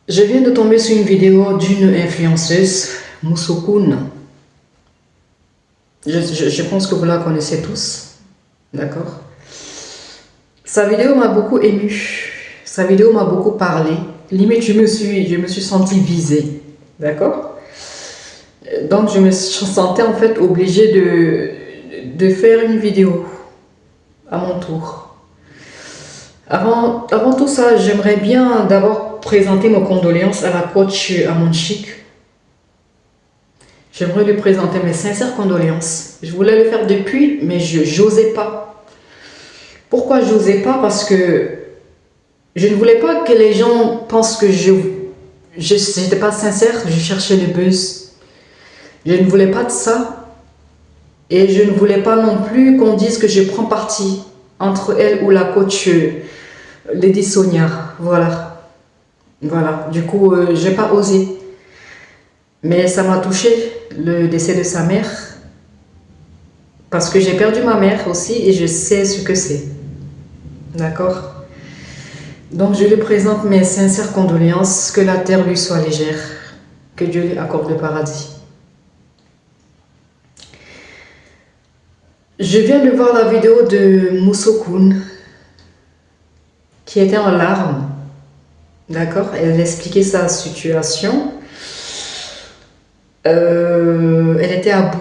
Je viens de tomber sur une vidéo d'une influenceuse, Moussoukhoun. Je pense que vous la connaissez tous, d'accord? Sa vidéo m'a beaucoup émue, sa vidéo m'a beaucoup parlé. Limite, je me suis sentie visée, d'accord? Donc, je me sentais en fait obligée de faire une vidéo à mon tour. Avant tout ça, j'aimerais bien d'abord présenter mes condoléances à la coach Amon Chic. J'aimerais lui présenter mes sincères condoléances. Je voulais le faire depuis, mais je n'osais pas. Pourquoi je n'osais pas? Parce que je ne voulais pas que les gens pensent que je n'étais pas sincère, je cherchais le buzz. Je ne voulais pas de ça. Et je ne voulais pas non plus qu'on dise que je prends parti entre elle ou la coach Lady Sonia. Voilà. Voilà. Du coup, j'ai pas osé. Mais ça m'a touché, le décès de sa mère. Parce que j'ai perdu ma mère aussi et je sais ce que c'est. D'accord? Donc je lui présente mes sincères condoléances, que la terre lui soit légère, que Dieu lui accorde le paradis. Je viens de voir la vidéo de Moussoukhoun qui était en larmes. D'accord? Elle expliquait sa situation. Elle était à bout.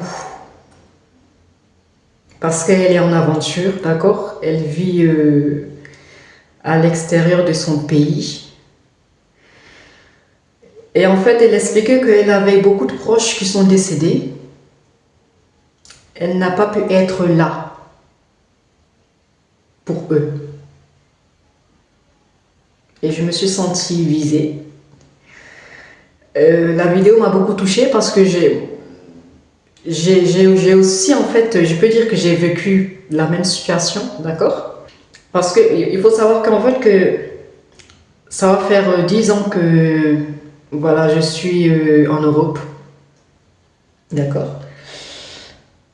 Parce qu'elle est en aventure, d'accord? Elle vit à l'extérieur de son pays. Et en fait, elle expliquait qu'elle avait beaucoup de proches qui sont décédés. Elle n'a pas pu être là pour eux. Et je me suis sentie visée. La vidéo m'a beaucoup touchée parce que j'ai aussi, en fait, je peux dire que j'ai vécu la même situation, d'accord? Parce qu'il faut savoir qu'en fait, que ça va faire 10 ans que voilà, je suis en Europe, d'accord?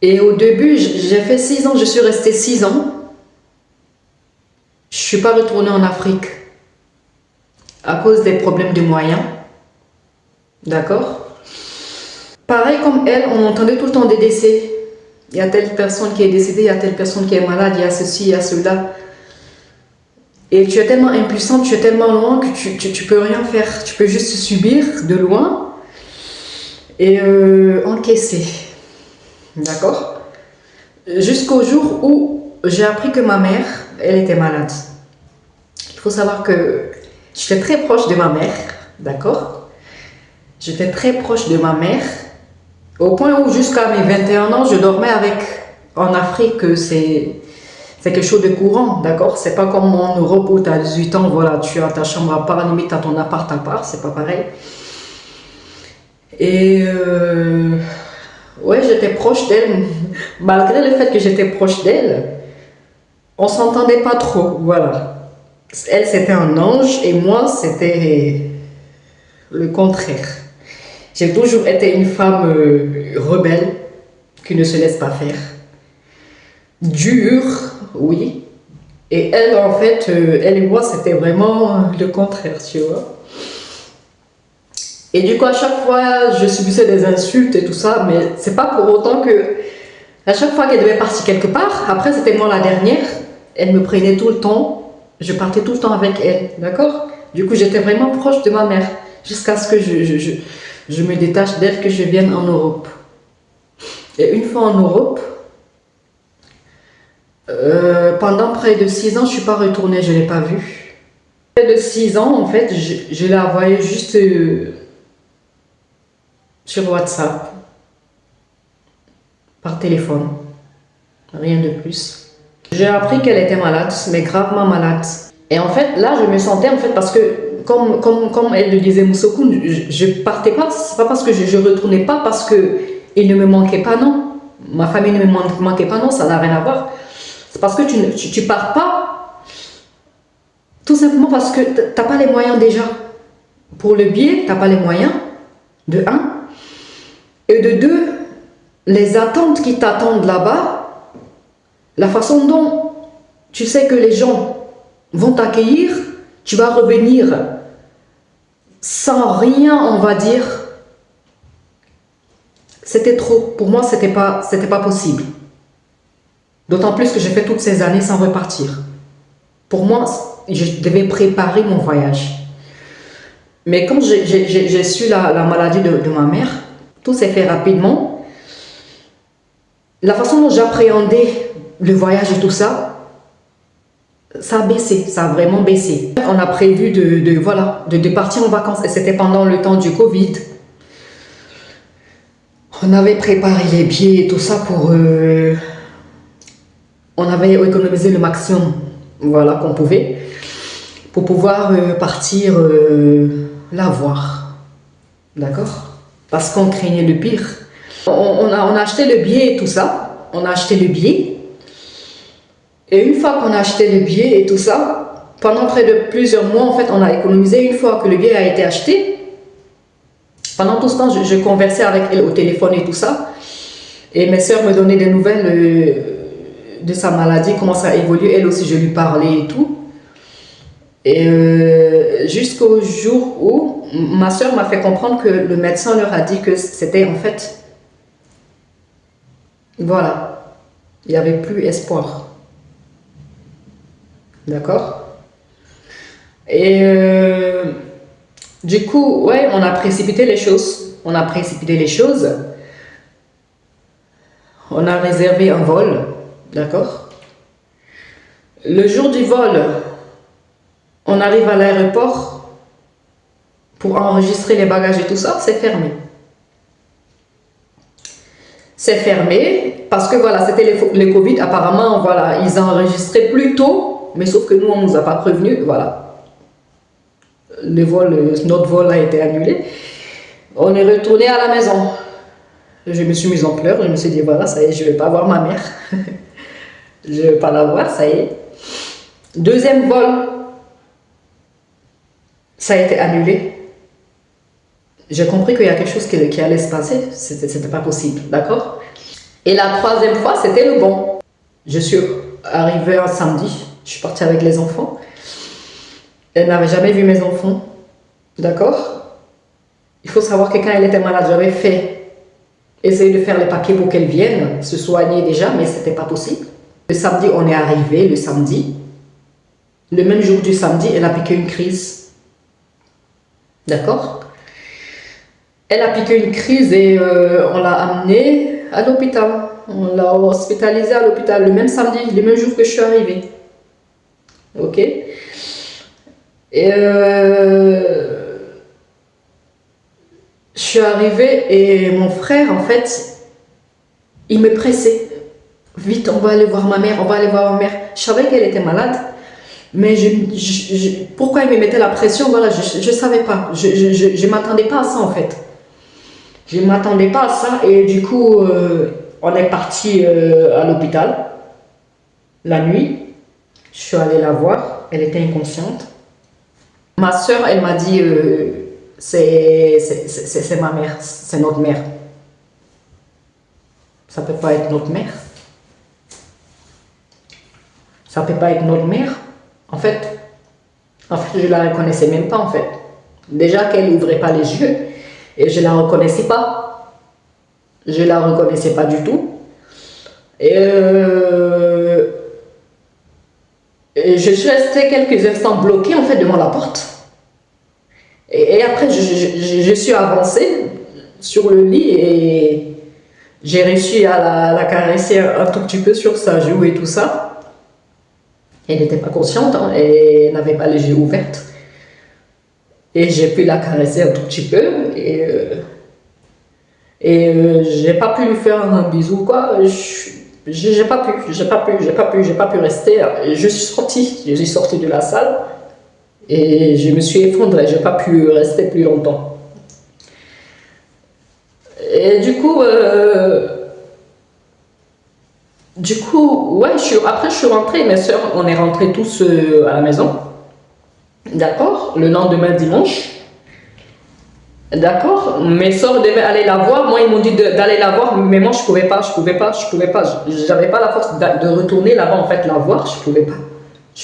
Et au début, j'ai fait 6 ans, je suis restée 6 ans. Je ne suis pas retournée en Afrique à cause des problèmes de moyens, d'accord? Pareil comme elle, on entendait tout le temps des décès. Il y a telle personne qui est décédée, il y a telle personne qui est malade, il y a ceci, il y a cela. Et tu es tellement impuissante, tu es tellement loin que tu peux rien faire. Tu peux juste subir de loin et encaisser. D'accord? Jusqu'au jour où j'ai appris que ma mère, elle était malade. Il faut savoir que j'étais très proche de ma mère. D'accord? J'étais très proche de ma mère. Au point où jusqu'à mes 21 ans, je dormais avec. En Afrique, c'est quelque chose de courant, d'accord? C'est pas comme en Europe où tu as 18 ans, voilà, tu as ta chambre à part, limite tu as ton appart à part, c'est pas pareil. Et ouais, j'étais proche d'elle, malgré le fait que j'étais proche d'elle, on s'entendait pas trop, voilà. Elle c'était un ange et moi c'était le contraire. J'ai toujours été une femme rebelle, qui ne se laisse pas faire. Dure, oui. Et elle, en fait, elle et moi, c'était vraiment le contraire, tu vois. Et du coup, à chaque fois, je subissais des insultes et tout ça, mais c'est pas pour autant que, à chaque fois qu'elle devait partir quelque part, après c'était moi la dernière, elle me prenait tout le temps, je partais tout le temps avec elle, d'accord? Du coup, j'étais vraiment proche de ma mère, jusqu'à ce que je me détache d'elle, que je vienne en Europe. Et une fois en Europe, pendant près de 6 ans, je ne suis pas retournée, je ne l'ai pas vue. Près de 6 ans, en fait, je l'ai envoyée juste sur WhatsApp, par téléphone, rien de plus. J'ai appris qu'elle était malade, mais gravement malade. Et en fait, là, je me sentais, en fait, parce que, comme elle le disait Moussoukhoun, je partais pas, c'est pas parce que je retournais pas, parce que il ne me manquait pas, non. Ma famille ne me manquait pas, non, ça n'a rien à voir. C'est parce que tu pars pas, tout simplement parce que tu n'as pas les moyens déjà. Pour le billet, tu n'as pas les moyens, de un. Et de deux, les attentes qui t'attendent là-bas, la façon dont tu sais que les gens vont t'accueillir, tu vas revenir sans rien, on va dire, c'était trop. Pour moi, c'était pas possible. D'autant plus que j'ai fait toutes ces années sans repartir. Pour moi, je devais préparer mon voyage. Mais quand j'ai su la maladie de ma mère, tout s'est fait rapidement. La façon dont j'appréhendais le voyage et tout ça, ça a baissé, ça a vraiment baissé. On a prévu de partir en vacances et c'était pendant le temps du Covid. On avait préparé les billets et tout ça pour... on avait économisé le maximum, voilà, qu'on pouvait pour pouvoir partir la voir. D'accord? Parce qu'on craignait le pire. On a acheté le billet et tout ça. On a acheté le billet. Et une fois qu'on a acheté le billet et tout ça, pendant près de plusieurs mois, en fait, on a économisé. Une fois que le billet a été acheté, pendant tout ce temps, je conversais avec elle au téléphone et tout ça. Et mes soeurs me donnaient des nouvelles de sa maladie, comment ça a évolué. Elle aussi, je lui parlais et tout. Et jusqu'au jour où ma soeur m'a fait comprendre que le médecin leur a dit que c'était en fait... Voilà, il n'y avait plus espoir. D'accord? Et du coup, ouais, on a précipité les choses. On a précipité les choses. On a réservé un vol. D'accord? Le jour du vol, on arrive à l'aéroport pour enregistrer les bagages et tout ça, c'est fermé. C'est fermé parce que voilà, c'était les Covid. Apparemment, voilà, ils enregistraient plus tôt, mais sauf que nous, on ne nous a pas prévenus. Voilà. Notre vol a été annulé. On est retourné à la maison. Je me suis mise en pleurs. Je me suis dit, voilà, ça y est, je ne vais pas voir ma mère. Je ne vais pas la voir, ça y est. Deuxième vol, ça a été annulé. J'ai compris qu'il y a quelque chose qui allait se passer. C'était pas possible, d'accord? Et la troisième fois, c'était le bon. Je suis arrivée un samedi. Je suis partie avec les enfants. Elle n'avait jamais vu mes enfants, d'accord? Il faut savoir que quand elle était malade, j'avais essayé de faire les papiers pour qu'elle vienne se soigner déjà, mais c'était pas possible. Le samedi, on est arrivé, le samedi. Le même jour du samedi, elle a piqué une crise. D'accord? Elle a piqué une crise et on l'a amenée à l'hôpital. On l'a hospitalisée à l'hôpital le même samedi, le même jour que je suis arrivée. Ok? Et je suis arrivée et mon frère, en fait, il me pressait. Vite, on va aller voir ma mère, on va aller voir ma mère. Je savais qu'elle était malade, mais pourquoi il me mettait la pression, voilà, je ne savais pas. Je ne m'attendais pas à ça, en fait. Je ne m'attendais pas à ça et du coup, on est parti à l'hôpital la nuit. Je suis allée la voir, elle était inconsciente. Ma soeur, elle m'a dit, c'est ma mère, c'est notre mère. Ça ne peut pas être notre mère. Ça ne peut pas être notre mère. En fait, je ne la reconnaissais même pas en fait. Déjà qu'elle n'ouvrait pas les yeux et je ne la reconnaissais pas. Je ne la reconnaissais pas du tout. Et je suis restée quelques instants bloquée en fait devant la porte. Et après, je suis avancée sur le lit et j'ai réussi à la caresser un tout petit peu sur sa joue et tout ça. Elle n'était pas consciente, hein, elle n'avait pas les yeux ouverts. Et j'ai pu la caresser un tout petit peu et j'ai pas pu lui faire un bisou quoi. J'ai pas pu rester. Je suis sortie de la salle et je me suis effondrée. J'ai pas pu rester plus longtemps. Et du coup, ouais, après je suis rentrée, mes soeurs, on est rentrés tous à la maison. D'accord? Le lendemain dimanche. D'accord? Mes soeurs devaient aller la voir. Moi, ils m'ont dit d'aller la voir, mais moi, je pouvais pas. J'avais pas la force de retourner là-bas, en fait, la voir. Je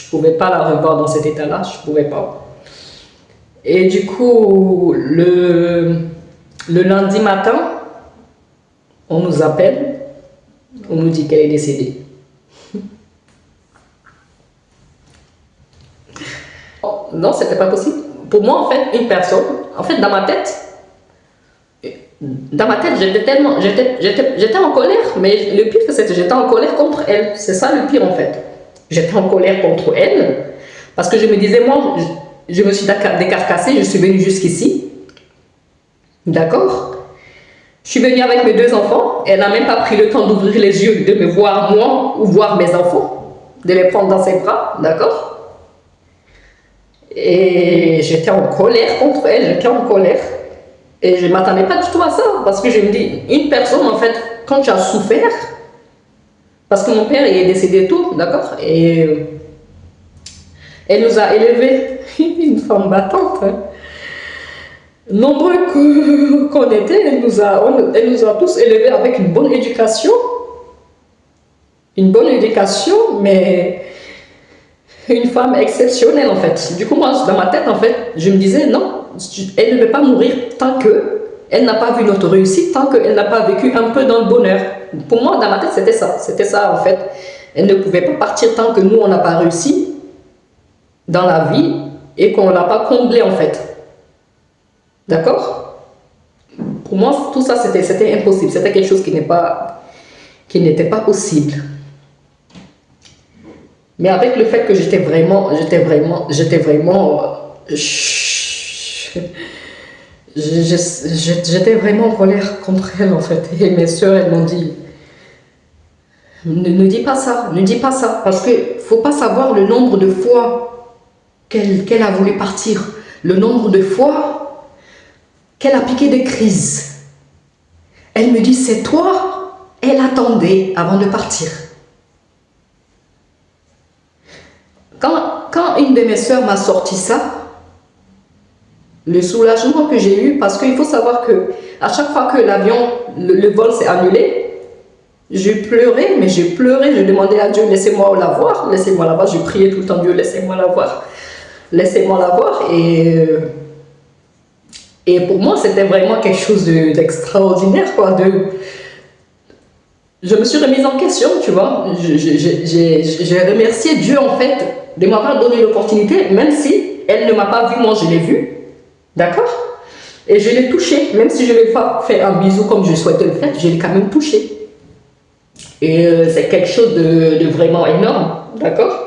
pouvais pas la revoir dans cet état-là. Je pouvais pas. Et du coup, le lundi matin, on nous appelle, on nous dit qu'elle est décédée. Non, c'était pas possible. Pour moi, en fait, une personne, en fait, dans ma tête, j'étais en colère, mais le pire, c'est que j'étais en colère contre elle. C'est ça le pire, en fait. J'étais en colère contre elle, parce que je me disais, moi, je me suis décarcassée, je suis venue jusqu'ici. D'accord? Je suis venue avec mes 2 enfants, elle n'a même pas pris le temps d'ouvrir les yeux, de me voir moi ou voir mes enfants, de les prendre dans ses bras, d'accord? Et j'étais en colère contre elle, j'étais en colère. Et je ne m'attendais pas du tout à ça, parce que je me dis, une personne, en fait, quand tu as souffert, parce que mon père il est décédé tôt, d'accord? Et elle nous a élevés, une femme battante, hein. Nombreux qu'on était, elle nous a tous élevés avec une bonne éducation. Une bonne éducation, mais une femme exceptionnelle en fait. Du coup, moi, dans ma tête, en fait, je me disais, non, elle ne peut pas mourir tant qu'elle n'a pas vu notre réussite, tant qu'elle n'a pas vécu un peu dans le bonheur. Pour moi, dans ma tête, c'était ça en fait. Elle ne pouvait pas partir tant que nous, on n'a pas réussi dans la vie et qu'on ne l'a pas comblé en fait. D'accord? Pour moi, tout ça, c'était impossible. C'était quelque chose qui n'était pas possible. Mais avec le fait que j'étais vraiment, j'étais vraiment en colère contre elle en fait. Et mes soeurs, elles m'ont dit, ne dis pas ça, ne dis pas ça, parce que faut pas savoir le nombre de fois qu'elle a voulu partir, le nombre de fois qu'elle a piqué des crises. Elle me dit, c'est toi, elle attendait avant de partir. Quand une de mes soeurs m'a sorti ça, le soulagement que j'ai eu, parce qu'il faut savoir que à chaque fois que le vol s'est annulé, j'ai pleuré, mais j'ai pleuré, je demandais à Dieu, laissez-moi la voir, je priais tout le temps, Dieu, laissez-moi la voir, laissez-moi la voir, et pour moi, c'était vraiment quelque chose d'extraordinaire, quoi, je me suis remise en question, tu vois, j'ai remercié Dieu, en fait, de m'avoir donné l'opportunité, même si elle ne m'a pas vu, moi je l'ai vue, d'accord? Et je l'ai touchée, même si je ne lui ai pas fait un bisou comme je souhaitais le faire, je l'ai quand même touchée. Et c'est quelque chose de vraiment énorme, d'accord?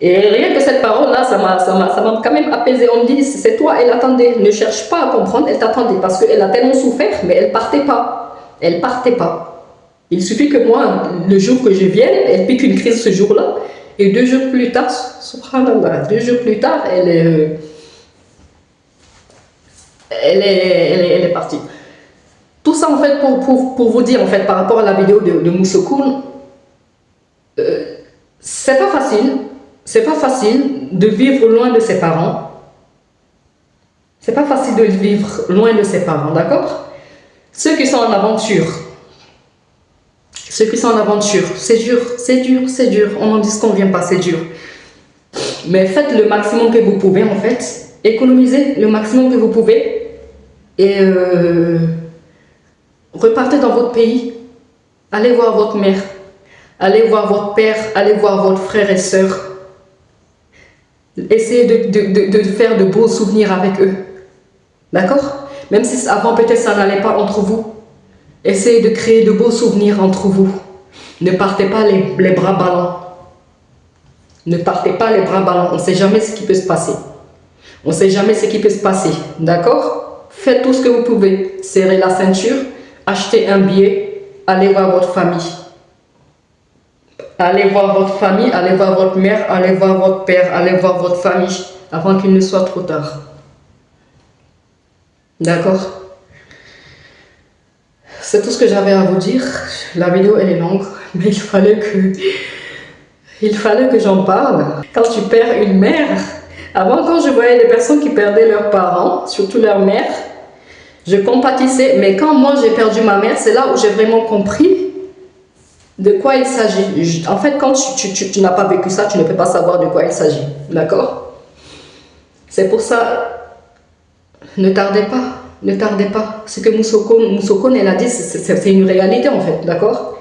Et rien que cette parole-là, ça m'a quand même apaisé. On me dit, c'est toi, elle attendait, ne cherche pas à comprendre, elle t'attendait, parce qu'elle a tellement souffert, mais elle partait pas. Elle partait pas. Il suffit que moi, le jour que je vienne, elle pique une crise ce jour-là, et 2 jours plus tard, subhanallah, 2 jours plus tard, elle est partie. Tout ça, en fait, pour vous dire, en fait, par rapport à la vidéo de Moussokoun, c'est pas facile de vivre loin de ses parents. C'est pas facile de vivre loin de ses parents, d'accord? Ceux qui sont en aventure, c'est dur, on n'en dit ce qu'on vient pas, c'est dur. Mais faites le maximum que vous pouvez, en fait. Économisez le maximum que vous pouvez. Et repartez dans votre pays. Allez voir votre mère. Allez voir votre père. Allez voir votre frère et soeur. Essayez de faire de beaux souvenirs avec eux. D'accord? Même si avant peut-être ça n'allait pas entre vous. Essayez de créer de beaux souvenirs entre vous. Ne partez pas les bras ballants. Ne partez pas les bras ballants. On ne sait jamais ce qui peut se passer. On ne sait jamais ce qui peut se passer. D'accord? Faites tout ce que vous pouvez. Serrez la ceinture. Achetez un billet. Allez voir votre famille. Allez voir votre famille. Allez voir votre mère. Allez voir votre père. Allez voir votre famille. Avant qu'il ne soit trop tard. D'accord? C'est tout ce que j'avais à vous dire. La vidéo elle est longue, mais il fallait que j'en parle. Quand tu perds une mère, avant quand je voyais des personnes qui perdaient leurs parents, surtout leur mère, je compatissais. Mais quand moi j'ai perdu ma mère, c'est là où j'ai vraiment compris de quoi il s'agit. En fait, quand tu n'as pas vécu ça, tu ne peux pas savoir de quoi il s'agit. D'accord? C'est pour ça, Ne tardez pas, ne tardez pas. Ce que Moussokone, elle a dit, c'est une réalité en fait, d'accord?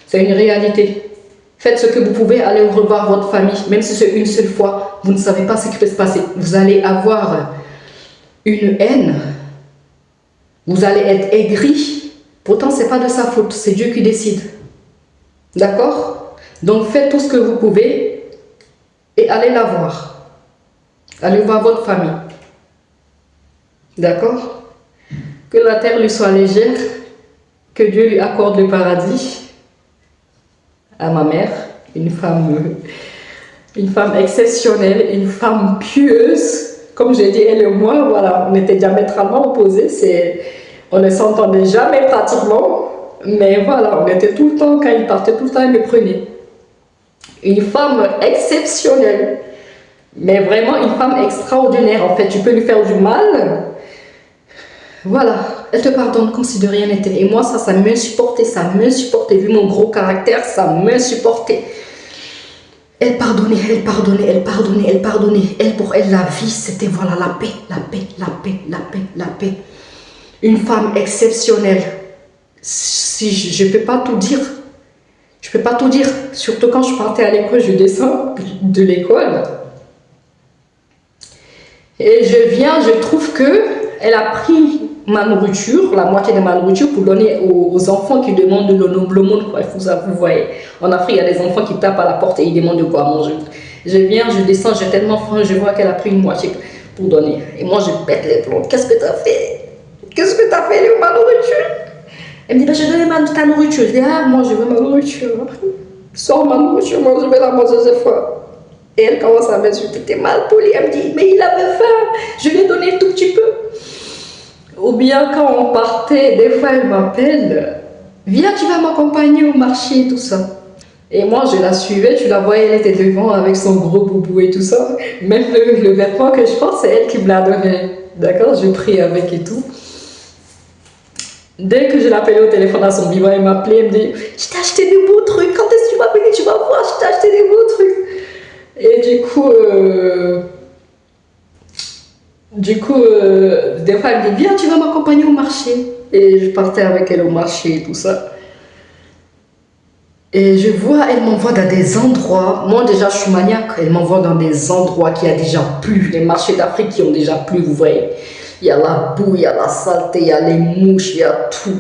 C'est une réalité. Faites ce que vous pouvez, allez revoir votre famille, même si c'est une seule fois, vous ne savez pas ce qui peut se passer. Vous allez avoir une haine, vous allez être aigri. Pourtant, ce n'est pas de sa faute, c'est Dieu qui décide. D'accord? Donc faites tout ce que vous pouvez et allez la voir. Allez voir votre famille. D'accord? Que la terre lui soit légère, que Dieu lui accorde le paradis. À ma mère, une femme exceptionnelle, une femme pieuse. Comme j'ai dit, elle et moi, voilà, on était diamétralement opposés. On ne s'entendait jamais pratiquement, mais voilà, on était tout le temps, quand il partait, tout le temps, il me prenait. Une femme exceptionnelle, mais vraiment une femme extraordinaire. En fait, tu peux lui faire du mal. Voilà, elle te pardonne comme si de rien n'était. Et moi, ça m'insupportait, vu mon gros caractère, ça m'insupportait. Elle pardonnait. Elle, pour elle, la vie, c'était voilà, la paix. Une femme exceptionnelle. Si je ne peux pas tout dire. Je peux pas tout dire. Surtout quand je partais à l'école, je descends de l'école. Et je trouve que elle a pris ma nourriture, la moitié de ma nourriture, pour donner aux enfants qui demandent de l'aumône. Vous voyez, en Afrique, il y a des enfants qui tapent à la porte et ils demandent de quoi manger. Je descends, j'ai tellement faim, je vois qu'elle a pris une moitié pour donner. Et moi, je pète les plombs. Qu'est-ce que tu as fait? Qu'est-ce que tu as fait, Léo, ma nourriture? Elle me dit, je donne ta nourriture. Je dis, ah, moi, je veux ma nourriture. Sors ma nourriture, moi, je vais la manger cette fois. Et elle commence à m'insulter, t'es mal poli. Elle me dit, mais il avait faim, je lui ai donné tout petit peu. Ou bien quand on partait, des fois elle m'appelle, viens, tu vas m'accompagner au marché et tout ça. Et moi je la suivais, tu la voyais, elle était devant avec son gros boubou et tout ça. Même le vêtement que je porte, c'est elle qui me l'a donné. D'accord, je prie avec et tout. Dès que je l'appelais au téléphone à son vivant, elle m'appelait, elle me dit, je t'ai acheté des beaux trucs, quand est-ce que tu vas venir, tu vas voir, je t'ai acheté des beaux trucs. Et des fois, elle me dit, viens, tu vas m'accompagner au marché. Et je partais avec elle au marché et tout ça. Et je vois, elle m'envoie dans des endroits. Moi, déjà, je suis maniaque. Elle m'envoie dans des endroits qui a déjà plu. Les marchés d'Afrique qui ont déjà plu, vous voyez. Il y a la boue, il y a la saleté, il y a les mouches, il y a tout.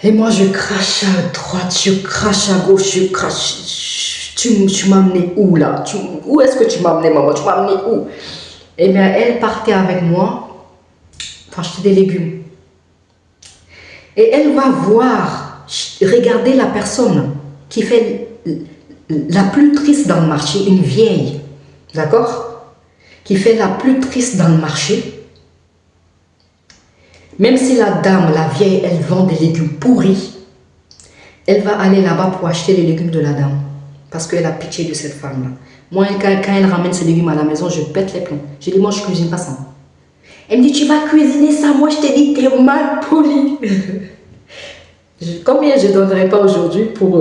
Et moi, je crache à droite, je crache à gauche, je crache. Tu m'as amené où là? Où est-ce que tu m'as amené, maman? Tu m'as amené où? Eh bien, elle partait avec moi pour acheter des légumes. Et elle va voir, regarder la personne qui fait la plus triste dans le marché, une vieille, d'accord? Qui fait la plus triste dans le marché. Même si la dame, la vieille, elle vend des légumes pourris, elle va aller là-bas pour acheter les légumes de la dame. Parce qu'elle a pitié de cette femme-là. Moi, quand elle ramène ses légumes à la maison, je pète les plombs. Je dis, moi, je ne cuisine pas ça. Elle me dit, tu vas cuisiner ça. Moi, je t'ai dit, t'es mal poli. Combien je ne donnerais pas aujourd'hui pour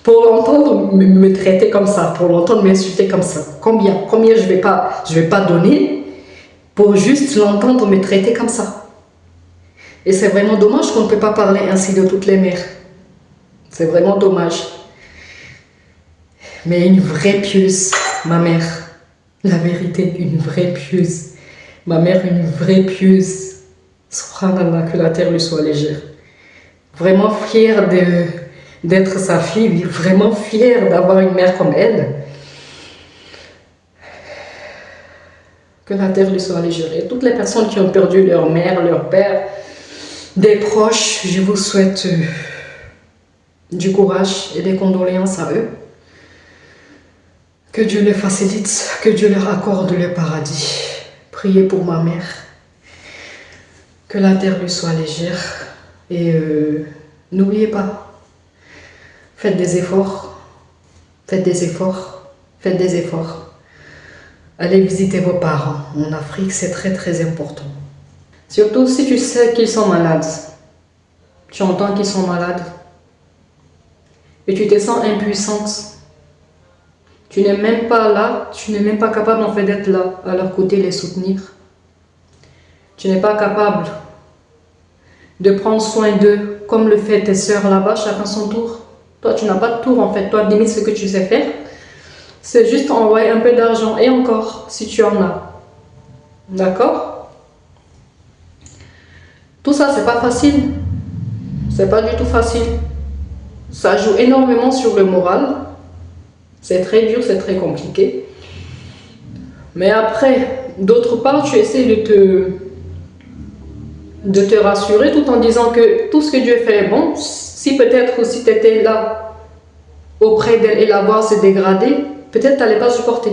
l'entendre me traiter comme ça, pour l'entendre m'insulter comme ça? Combien je vais pas donner pour juste l'entendre me traiter comme ça? Et c'est vraiment dommage qu'on ne peut pas parler ainsi de toutes les mères. C'est vraiment dommage. Mais une vraie pieuse, ma mère. La vérité, une vraie pieuse. Ma mère, une vraie pieuse. Subhanallah, que la terre lui soit légère. Vraiment fière d'être sa fille, vraiment fière d'avoir une mère comme elle. Que la terre lui soit légère. Et toutes les personnes qui ont perdu leur mère, leur père, des proches, je vous souhaite du courage et des condoléances à eux. Que Dieu les facilite, que Dieu leur accorde le paradis. Priez pour ma mère. Que la terre lui soit légère. Et n'oubliez pas, faites des efforts. Faites des efforts. Faites des efforts. Allez visiter vos parents. En Afrique, c'est très très important. Surtout si tu sais qu'ils sont malades. Tu entends qu'ils sont malades. Et tu te sens impuissante. Tu n'es même pas là, tu n'es même pas capable en fait d'être là, à leur côté, les soutenir. Tu n'es pas capable de prendre soin d'eux comme le fait tes sœurs là-bas, chacun son tour. Toi, tu n'as pas de tour en fait. Toi, limite, ce que tu sais faire, c'est juste envoyer un peu d'argent. Et encore, si tu en as. D'accord? Tout ça, c'est pas facile. C'est pas du tout facile. Ça joue énormément sur le moral. C'est très dur, c'est très compliqué. Mais après, d'autre part, tu essaies de te rassurer tout en disant que tout ce que Dieu fait est bon. Si peut-être aussi tu étais là auprès d'elle et la voir se dégrader, peut-être tu n'allais pas supporter.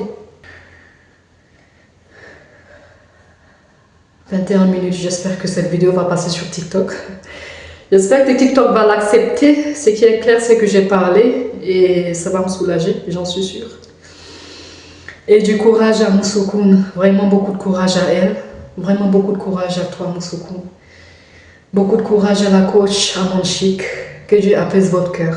21 minutes, j'espère que cette vidéo va passer sur TikTok. J'espère que TikTok va l'accepter. Ce qui est clair, c'est que j'ai parlé et ça va me soulager, j'en suis sûre. Et du courage à Moussokoun, vraiment beaucoup de courage à elle, vraiment beaucoup de courage à toi Moussokoun. Beaucoup de courage à la coach, à Manchik, que Dieu apaise votre cœur.